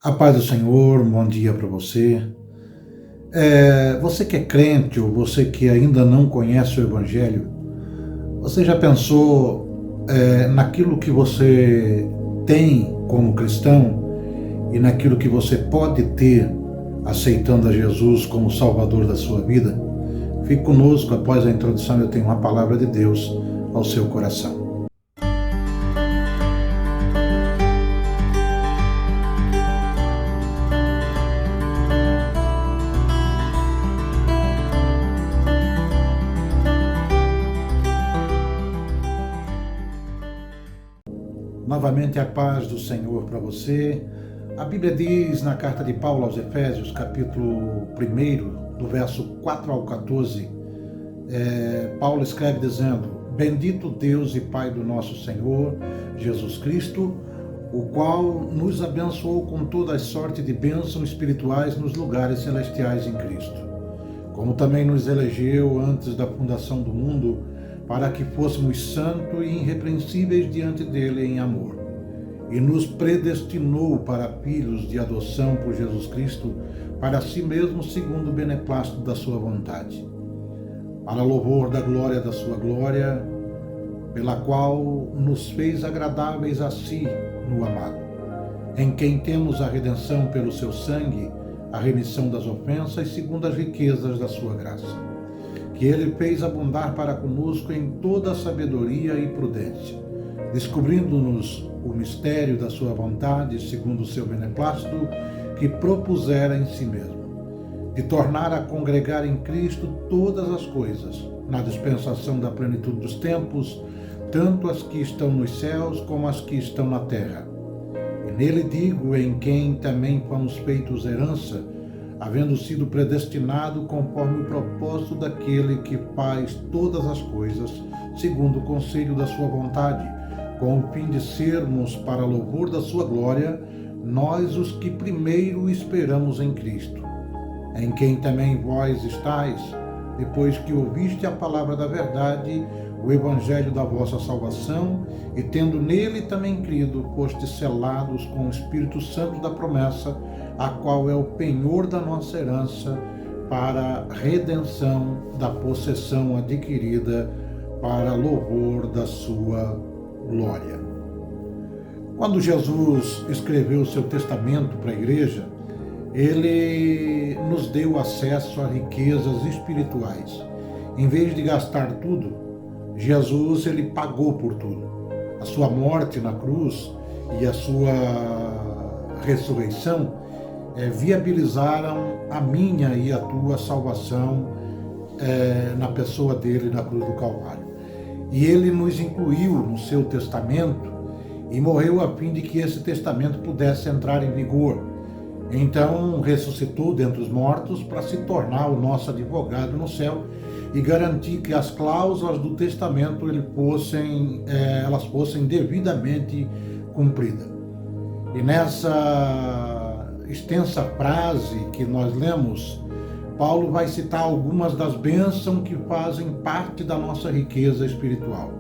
A paz do Senhor, um bom dia para você. Você que é crente ou você que ainda não conhece o Evangelho, você já pensou naquilo que você tem como cristão e naquilo que você pode ter aceitando a Jesus como Salvador da sua vida? Fique conosco, após a introdução eu tenho uma palavra de Deus ao seu coração. Novamente a paz do Senhor para você. A Bíblia diz na carta de Paulo aos Efésios, capítulo 1, do verso 4 ao 14, Paulo escreve dizendo: Bendito Deus e Pai do nosso Senhor Jesus Cristo, o qual nos abençoou com toda a sorte de bênçãos espirituais nos lugares celestiais em Cristo, como também nos elegeu antes da fundação do mundo, para que fôssemos santos e irrepreensíveis diante dele em amor. E nos predestinou para filhos de adoção por Jesus Cristo, para si mesmo segundo o beneplácito da sua vontade, para louvor da glória da sua glória, pela qual nos fez agradáveis a si no amado, em quem temos a redenção pelo seu sangue, a remissão das ofensas, segundo as riquezas da sua graça, que ele fez abundar para conosco em toda a sabedoria e prudência, descobrindo-nos o mistério da sua vontade, segundo o seu beneplácito, que propusera em si mesmo, de tornar a congregar em Cristo todas as coisas, na dispensação da plenitude dos tempos, tanto as que estão nos céus como as que estão na terra. E nele digo, em quem também fomos feitos herança, havendo sido predestinado conforme o propósito daquele que faz todas as coisas, segundo o conselho da sua vontade, com o fim de sermos, para louvor da sua glória, nós os que primeiro esperamos em Cristo, em quem também vós estáis, depois que ouviste a palavra da verdade, o evangelho da vossa salvação, e tendo nele também crido, fostes selados com o Espírito Santo da promessa, a qual é o penhor da nossa herança, para a redenção da possessão adquirida, para louvor da sua glória. Quando Jesus escreveu o seu testamento para a igreja, ele nos deu acesso a riquezas espirituais. Em vez de gastar tudo, Jesus ele pagou por tudo. A sua morte na cruz e a sua ressurreição viabilizaram a minha e a tua salvação na pessoa dele na cruz do Calvário. E ele nos incluiu no seu testamento e morreu a fim de que esse testamento pudesse entrar em vigor. Então ressuscitou dentre os mortos para se tornar o nosso advogado no céu e garantir que as cláusulas do testamento elas fossem devidamente cumpridas. E nessa extensa frase que nós lemos, Paulo vai citar algumas das bênçãos que fazem parte da nossa riqueza espiritual.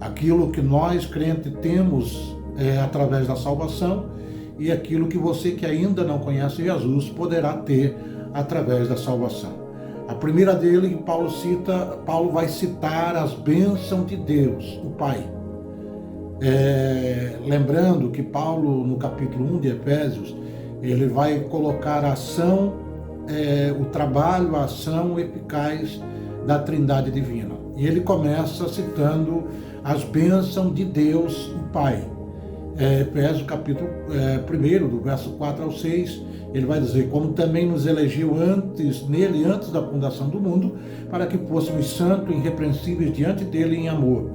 Aquilo que nós, crentes, temos através da salvação e aquilo que você que ainda não conhece Jesus poderá ter através da salvação. A primeira dele que Paulo vai citar as bênçãos de Deus, o Pai. Lembrando que Paulo, no capítulo 1 de Efésios, ele vai colocar a ação, o trabalho, a ação eficaz da Trindade Divina. E ele começa citando as bênçãos de Deus, o Pai. Efésios capítulo 1, do verso 4 ao 6, ele vai dizer: como também nos elegeu nele antes da fundação do mundo, para que fôssemos santos e irrepreensíveis diante dele em amor,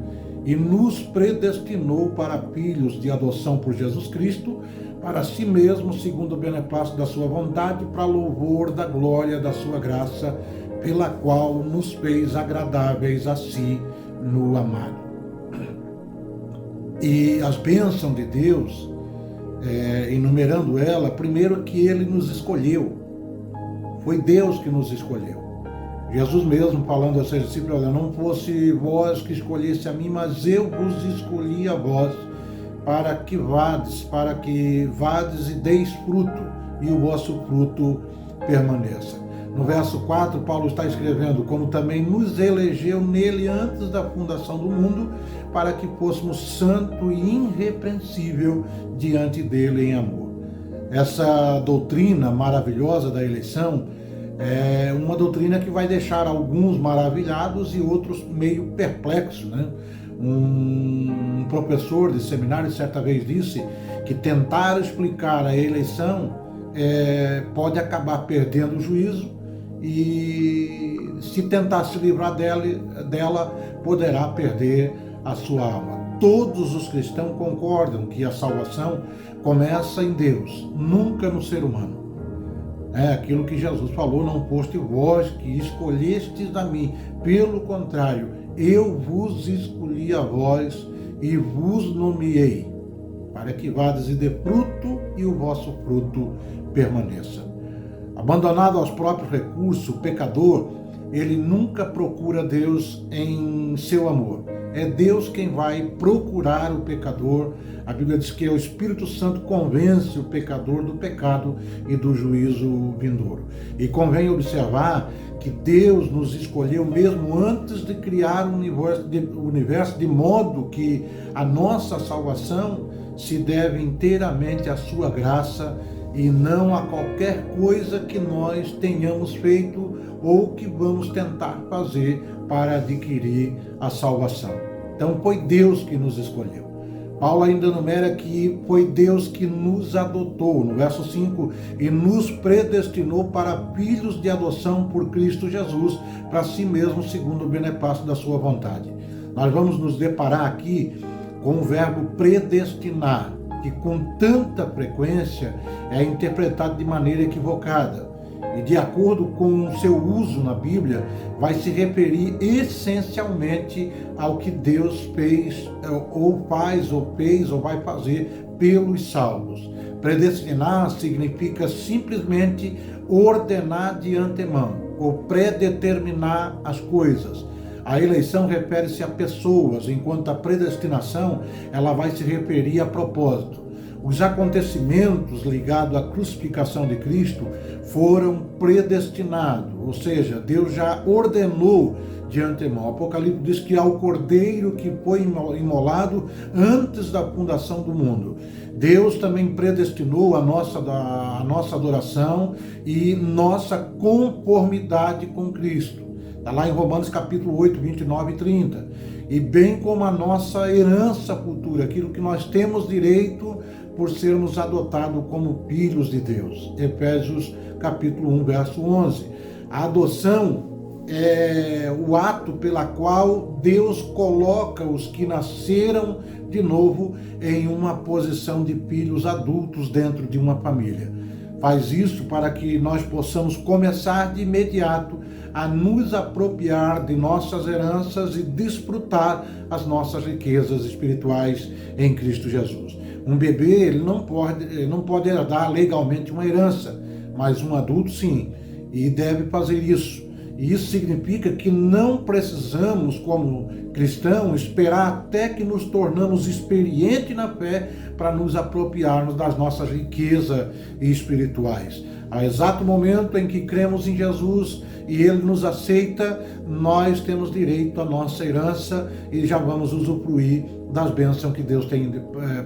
e nos predestinou para filhos de adoção por Jesus Cristo, para si mesmo, segundo o beneplácito da sua vontade, para louvor da glória da sua graça, pela qual nos fez agradáveis a si no amado. E as bênçãos de Deus, enumerando ela, primeiro que ele nos escolheu. Foi Deus que nos escolheu. Jesus mesmo falando aos seus discípulos: não fosse vós que escolhesse a mim, mas eu vos escolhi a vós para que vades e deis fruto, e o vosso fruto permaneça. No verso 4, Paulo está escrevendo: como também nos elegeu nele antes da fundação do mundo, para que fôssemos santo e irrepreensível diante dele em amor. Essa doutrina maravilhosa da eleição é uma doutrina que vai deixar alguns maravilhados e outros meio perplexos, né? Um professor de seminário certa vez disse que tentar explicar a eleição pode acabar perdendo o juízo, e se tentar se livrar dela poderá perder a sua alma. Todos os cristãos concordam que a salvação começa em Deus, nunca no ser humano. É aquilo que Jesus falou: não foste vós que escolhestes a mim, pelo contrário, eu vos escolhi a vós e vos nomeei, para que vades e dê fruto e o vosso fruto permaneça. Abandonado aos próprios recursos, o pecador, ele nunca procura Deus em seu amor. É Deus quem vai procurar o pecador. A Bíblia diz que o Espírito Santo convence o pecador do pecado e do juízo vindouro. E convém observar que Deus nos escolheu mesmo antes de criar o universo, de modo que a nossa salvação se deve inteiramente à sua graça e não a qualquer coisa que nós tenhamos feito ou que vamos tentar fazer para adquirir a salvação. Então foi Deus que nos escolheu. Paulo ainda enumera que foi Deus que nos adotou, no verso 5, e nos predestinou para filhos de adoção por Cristo Jesus, para si mesmo, segundo o beneplácito da sua vontade. Nós vamos nos deparar aqui com o verbo predestinar, que com tanta frequência é interpretado de maneira equivocada. E de acordo com o seu uso na Bíblia, vai se referir essencialmente ao que Deus fez, ou faz, ou fez, ou vai fazer pelos salvos. Predestinar significa simplesmente ordenar de antemão, ou predeterminar as coisas. A eleição refere-se a pessoas, enquanto a predestinação ela vai se referir a propósito. Os acontecimentos ligados à crucificação de Cristo foram predestinados, ou seja, Deus já ordenou de antemão. O Apocalipse diz que há o Cordeiro que foi imolado antes da fundação do mundo. Deus também predestinou a nossa adoração e nossa conformidade com Cristo. Está lá em Romanos capítulo 8, 29 e 30. E bem como a nossa herança futura, aquilo que nós temos direito por sermos adotados como filhos de Deus. Efésios capítulo 1, verso 11. A adoção é o ato pela qual Deus coloca os que nasceram de novo em uma posição de filhos adultos dentro de uma família. Faz isso para que nós possamos começar de imediato a nos apropriar de nossas heranças e desfrutar as nossas riquezas espirituais em Cristo Jesus. Um bebê ele não pode herdar legalmente uma herança, mas um adulto sim, e deve fazer isso. E isso significa que não precisamos, como cristãos, esperar até que nos tornamos experientes na fé para nos apropriarmos das nossas riquezas espirituais. Ao exato momento em que cremos em Jesus e Ele nos aceita, nós temos direito à nossa herança e já vamos usufruir das bênçãos que Deus tem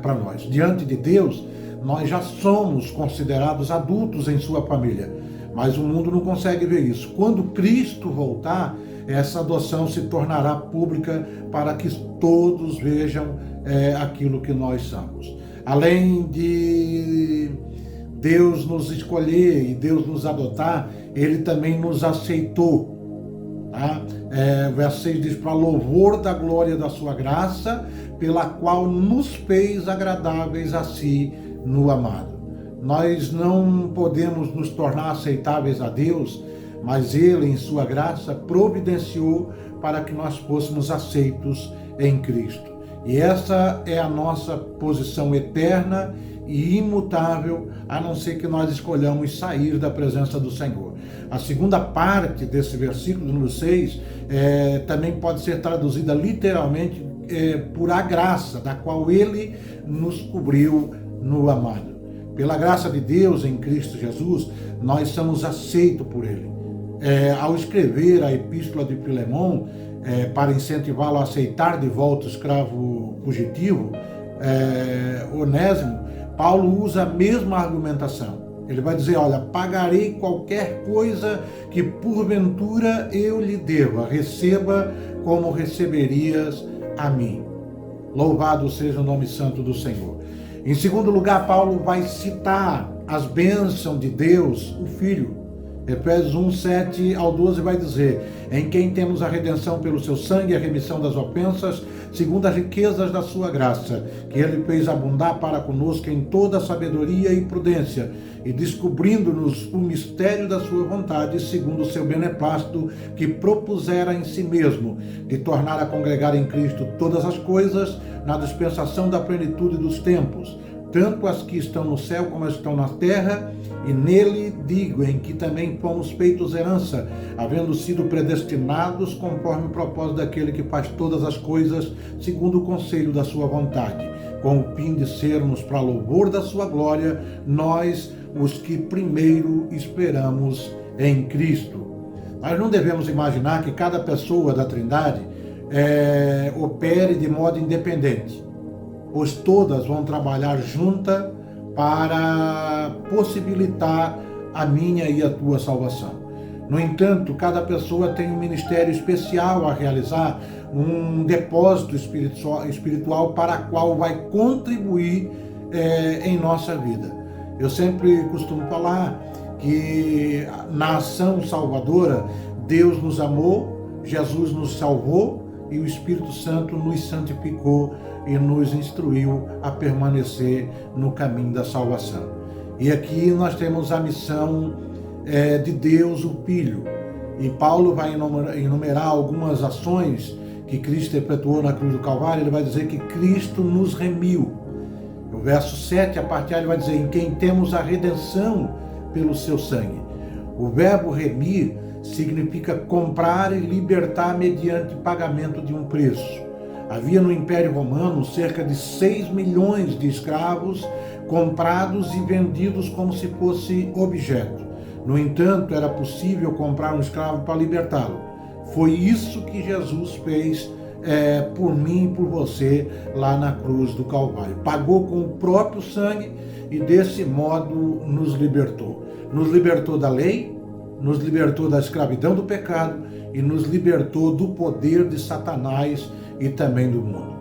para nós. Diante de Deus, nós já somos considerados adultos em sua família. Mas o mundo não consegue ver isso. Quando Cristo voltar, essa adoção se tornará pública para que todos vejam aquilo que nós somos. Além de Deus nos escolher e Deus nos adotar, Ele também nos aceitou. Tá? O verso 6 diz: para louvor da glória da sua graça, pela qual nos fez agradáveis a si no amado. Nós não podemos nos tornar aceitáveis a Deus, mas Ele, em sua graça, providenciou para que nós fôssemos aceitos em Cristo. E essa é a nossa posição eterna e imutável, a não ser que nós escolhamos sair da presença do Senhor. A segunda parte desse versículo, número 6, também pode ser traduzida literalmente por a graça, da qual Ele nos cobriu no amado. Pela graça de Deus em Cristo Jesus, nós somos aceitos por Ele. Ao escrever a epístola de Filemão, para incentivá-lo a aceitar de volta o escravo fugitivo, Onésimo, Paulo usa a mesma argumentação. Ele vai dizer, olha, pagarei qualquer coisa que porventura eu lhe deva, receba como receberias a mim. Louvado seja o nome santo do Senhor. Em segundo lugar, Paulo vai citar as bênçãos de Deus, o Filho. Efésios 1, 7 ao 12 vai dizer, em quem temos a redenção pelo seu sangue, a remissão das ofensas, segundo as riquezas da sua graça, que ele fez abundar para conosco em toda sabedoria e prudência, e descobrindo-nos o mistério da sua vontade, segundo o seu beneplácito, que propusera em si mesmo, de tornar a congregar em Cristo todas as coisas, na dispensação da plenitude dos tempos, tanto as que estão no céu como as que estão na terra, e nele digo, em que também fomos feitos herança, havendo sido predestinados conforme o propósito daquele que faz todas as coisas, segundo o conselho da sua vontade, com o fim de sermos para louvor da sua glória, nós, os que primeiro esperamos em Cristo. Nós não devemos imaginar que cada pessoa da Trindade opere de modo independente, pois todas vão trabalhar juntas para possibilitar a minha e a tua salvação. No entanto, cada pessoa tem um ministério especial a realizar, um depósito espiritual para o qual vai contribuir em nossa vida. Eu sempre costumo falar que na ação salvadora, Deus nos amou, Jesus nos salvou e o Espírito Santo nos santificou e nos instruiu a permanecer no caminho da salvação. E aqui nós temos a missão de Deus, o Filho. E Paulo vai enumerar algumas ações que Cristo efetuou na cruz do Calvário. Ele vai dizer que Cristo nos remiu. O verso 7, a partir ele vai dizer, em quem temos a redenção pelo seu sangue. O verbo remir significa comprar e libertar mediante pagamento de um preço. Havia no Império Romano cerca de 6 milhões de escravos comprados e vendidos como se fosse objeto. No entanto, era possível comprar um escravo para libertá-lo. Foi isso que Jesus fez por mim e por você lá na cruz do Calvário. Pagou com o próprio sangue e desse modo nos libertou. Nos libertou da lei, nos libertou da escravidão do pecado e nos libertou do poder de Satanás e também do mundo.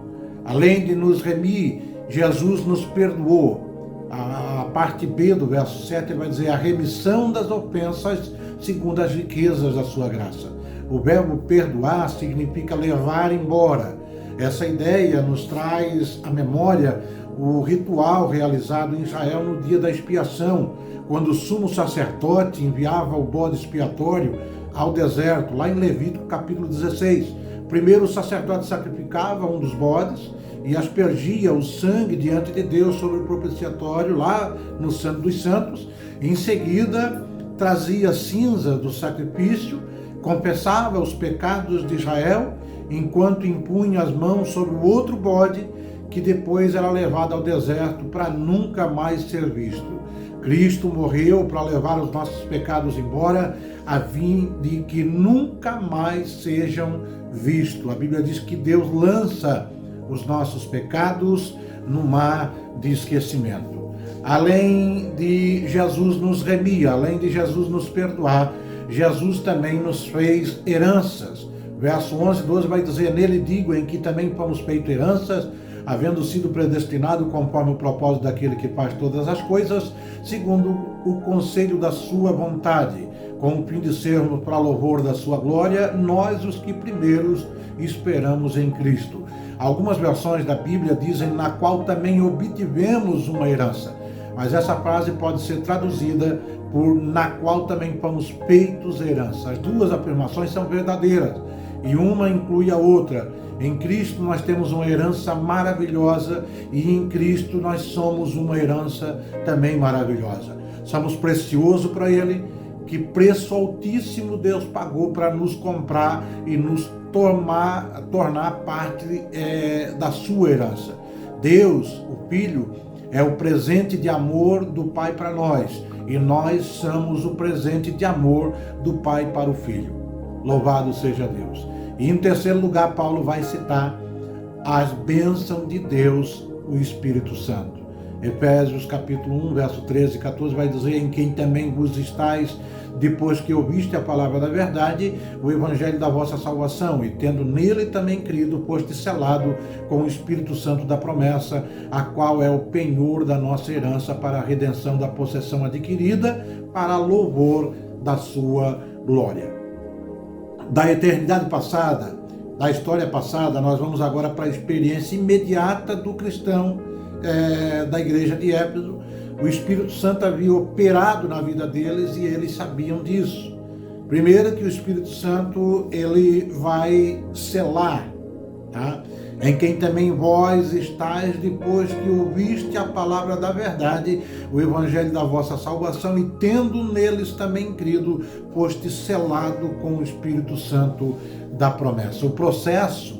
Além de nos remir, Jesus nos perdoou. A parte B do verso 7 ele vai dizer a remissão das ofensas segundo as riquezas da sua graça. O verbo perdoar significa levar embora. Essa ideia nos traz à memória o ritual realizado em Israel no dia da expiação, quando o sumo sacerdote enviava o bode expiatório ao deserto, lá em Levítico capítulo 16. Primeiro o sacerdote sacrificava um dos bodes e aspergia o sangue diante de Deus sobre o propiciatório, lá no Santo dos Santos. Em seguida, trazia cinza do sacrifício, confessava os pecados de Israel, enquanto impunha as mãos sobre o outro bode, que depois era levado ao deserto para nunca mais ser visto. Cristo morreu para levar os nossos pecados embora, a fim de que nunca mais sejam vistos. A Bíblia diz que Deus lança os nossos pecados no mar de esquecimento. Além de Jesus nos remir, além de Jesus nos perdoar, Jesus também nos fez heranças. Verso 11, 12 vai dizer, nele digo, em que também fomos feitos heranças, havendo sido predestinado conforme o propósito daquele que faz todas as coisas, segundo o conselho da sua vontade, com o fim de sermos para louvor da sua glória, nós os que primeiros esperamos em Cristo. Algumas versões da Bíblia dizem na qual também obtivemos uma herança, mas essa frase pode ser traduzida por na qual também fomos feitos herança. As duas afirmações são verdadeiras e uma inclui a outra. Em Cristo nós temos uma herança maravilhosa e em Cristo nós somos uma herança também maravilhosa. Somos preciosos para Ele. Que preço altíssimo Deus pagou para nos comprar e nos tornar parte da sua herança. Deus, o Filho, é o presente de amor do Pai para nós e nós somos o presente de amor do Pai para o Filho. Louvado seja Deus. E em terceiro lugar, Paulo vai citar as bênçãos de Deus, o Espírito Santo. Efésios capítulo 1, verso 13 e 14 vai dizer: em quem também vos estáis, depois que ouviste a palavra da verdade, o evangelho da vossa salvação, e tendo nele também crido, foste selado com o Espírito Santo da promessa, a qual é o penhor da nossa herança para a redenção da possessão adquirida, para louvor da sua glória. Da eternidade passada, da história passada, nós vamos agora para a experiência imediata do cristão da igreja de Éfeso. O Espírito Santo havia operado na vida deles e eles sabiam disso. Primeiro que o Espírito Santo ele vai selar, tá? Em quem também vós estáis, depois que ouviste a palavra da verdade, o evangelho da vossa salvação, e tendo neles também crido, foste selado com o Espírito Santo da promessa. O processo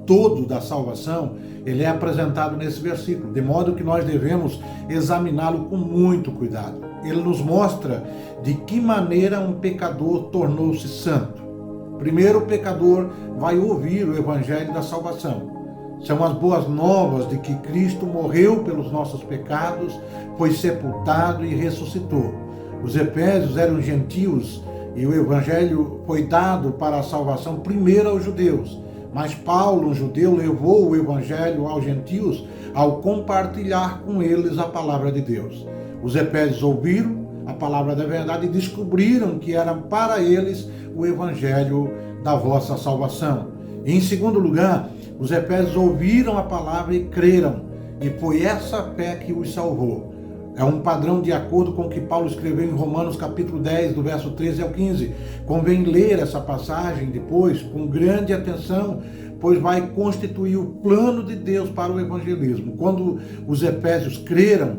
todo da salvação, ele é apresentado nesse versículo, de modo que nós devemos examiná-lo com muito cuidado. Ele nos mostra de que maneira um pecador tornou-se santo. Primeiro, o pecador vai ouvir o evangelho da salvação. São as boas novas de que Cristo morreu pelos nossos pecados, foi sepultado e ressuscitou. Os efésios eram gentios e o evangelho foi dado para a salvação primeiro aos judeus. Mas Paulo, um judeu, levou o evangelho aos gentios ao compartilhar com eles a palavra de Deus. Os efésios ouviram a palavra da verdade e descobriram que era para eles o evangelho da vossa salvação. E, em segundo lugar, os efésios ouviram a palavra e creram, e foi essa fé que os salvou. É um padrão de acordo com o que Paulo escreveu em Romanos capítulo 10, do verso 13 ao 15. Convém ler essa passagem depois com grande atenção, pois vai constituir o plano de Deus para o evangelismo. Quando os efésios creram,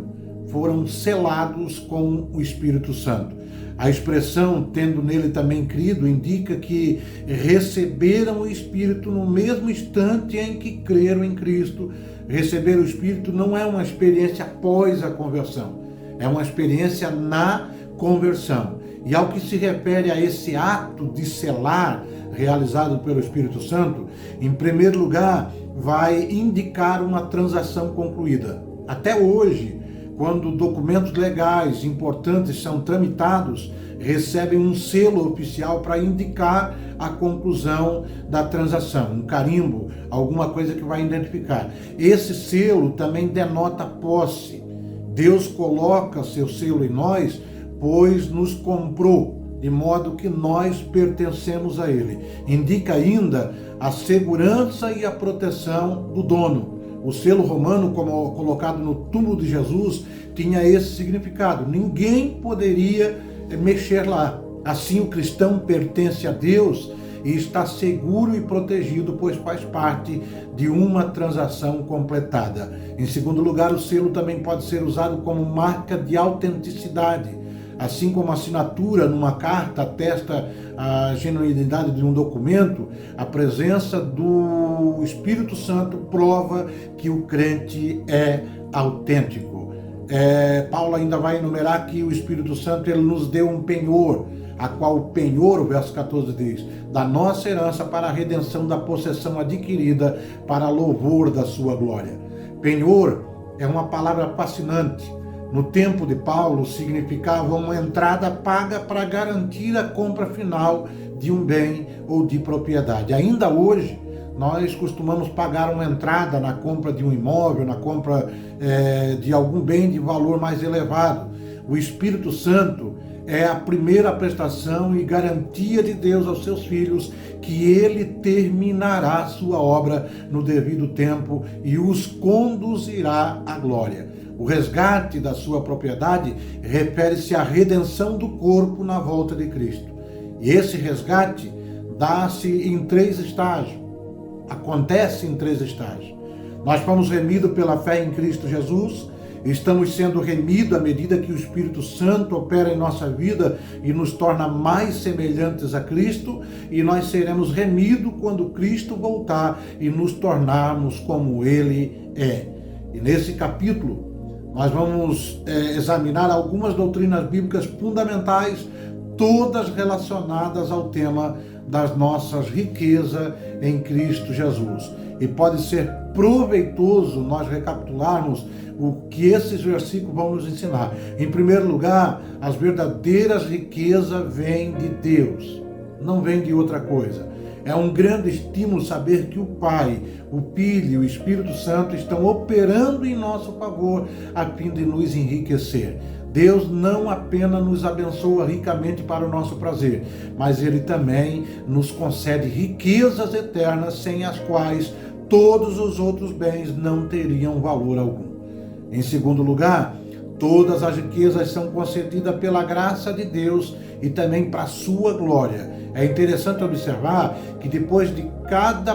foram selados com o Espírito Santo. A expressão, tendo nele também crido, indica que receberam o Espírito no mesmo instante em que creram em Cristo. Receber o Espírito não é uma experiência após a conversão, é uma experiência na conversão. E ao que se refere a esse ato de selar realizado pelo Espírito Santo, em primeiro lugar, vai indicar uma transação concluída. Até hoje, quando documentos legais importantes são tramitados, recebem um selo oficial para indicar a conclusão da transação, um carimbo, alguma coisa que vai identificar. Esse selo também denota posse. Deus coloca seu selo em nós, pois nos comprou, de modo que nós pertencemos a Ele. Indica ainda a segurança e a proteção do dono. O selo romano, como colocado no túmulo de Jesus, tinha esse significado. Ninguém poderia mexer lá. Assim, o cristão pertence a Deus e está seguro e protegido, pois faz parte de uma transação completada. Em segundo lugar, o selo também pode ser usado como marca de autenticidade. Assim como a assinatura numa carta atesta a genuinidade de um documento, a presença do Espírito Santo prova que o crente é autêntico. Paulo ainda vai enumerar que o Espírito Santo ele nos deu um penhor, a qual o penhor, o verso 14 diz, da nossa herança para a redenção da possessão adquirida para louvor da sua glória. Penhor é uma palavra fascinante. No tempo de Paulo, significava uma entrada paga para garantir a compra final de um bem ou de propriedade. Ainda hoje, nós costumamos pagar uma entrada na compra de um imóvel, na compra de algum bem de valor mais elevado. O Espírito Santo é a primeira prestação e garantia de Deus aos seus filhos que Ele terminará a sua obra no devido tempo e os conduzirá à glória. O resgate da sua propriedade refere-se à redenção do corpo na volta de Cristo. E esse resgate dá-se em 3 estágios. acontece em 3 estágios. Nós fomos remidos pela fé em Cristo Jesus, estamos sendo remidos à medida que o Espírito Santo opera em nossa vida e nos torna mais semelhantes a Cristo, e nós seremos remidos quando Cristo voltar e nos tornarmos como Ele é. E nesse capítulo, nós vamos examinar algumas doutrinas bíblicas fundamentais, todas relacionadas ao tema das nossas riquezas em Cristo Jesus. E pode ser proveitoso nós recapitularmos o que esses versículos vão nos ensinar. Em primeiro lugar, as verdadeiras riquezas vêm de Deus, não vêm de outra coisa. É um grande estímulo saber que o Pai, o Filho e o Espírito Santo estão operando em nosso favor a fim de nos enriquecer. Deus não apenas nos abençoa ricamente para o nosso prazer, mas Ele também nos concede riquezas eternas sem as quais todos os outros bens não teriam valor algum. Em segundo lugar, todas as riquezas são concedidas pela graça de Deus e também para a sua glória. É interessante observar que depois de cada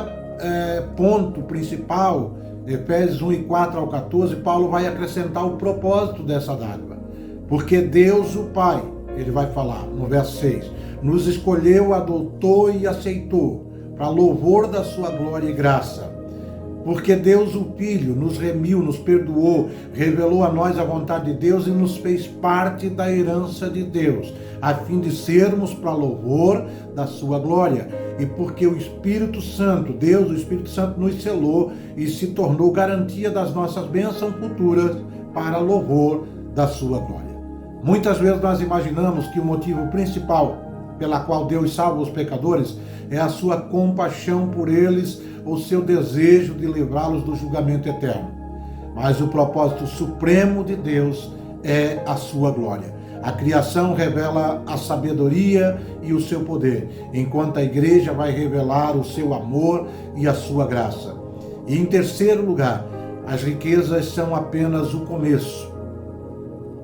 ponto principal, Efésios 1 e 4 ao 14, Paulo vai acrescentar o propósito dessa dádiva. Porque Deus, o Pai, ele vai falar no verso 6, nos escolheu, adotou e aceitou para louvor da sua glória e graça. Porque Deus, o Filho, nos remiu, nos perdoou, revelou a nós a vontade de Deus e nos fez parte da herança de Deus, a fim de sermos para louvor da sua glória. E porque o Espírito Santo, Deus, o Espírito Santo, nos selou e se tornou garantia das nossas bênçãos futuras para louvor da sua glória. Muitas vezes nós imaginamos que o motivo principal pela qual Deus salva os pecadores é a sua compaixão por eles, ou seu desejo de livrá-los do julgamento eterno. Mas o propósito supremo de Deus é a sua glória. A criação revela a sabedoria e o seu poder, enquanto a igreja vai revelar o seu amor e a sua graça. E em terceiro lugar, as riquezas são apenas o começo.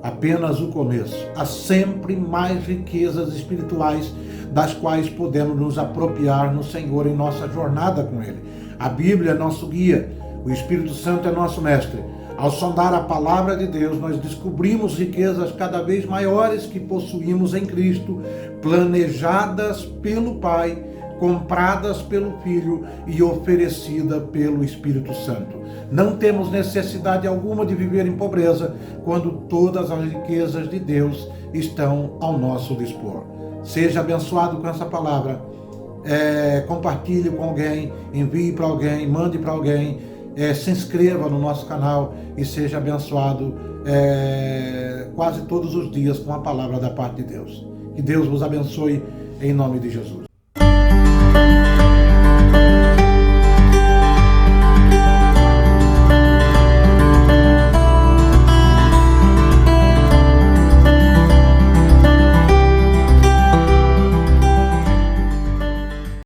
Apenas o começo. Há sempre mais riquezas espirituais das quais podemos nos apropriar no Senhor em nossa jornada com Ele. A Bíblia é nosso guia, o Espírito Santo é nosso mestre. Ao sondar a palavra de Deus, nós descobrimos riquezas cada vez maiores que possuímos em Cristo, planejadas pelo Pai, compradas pelo Filho e oferecida pelo Espírito Santo. Não temos necessidade alguma de viver em pobreza quando todas as riquezas de Deus estão ao nosso dispor. Seja abençoado com essa palavra, compartilhe com alguém, envie para alguém, mande para alguém, se inscreva no nosso canal e seja abençoado quase todos os dias com a palavra da parte de Deus. Que Deus vos abençoe em nome de Jesus.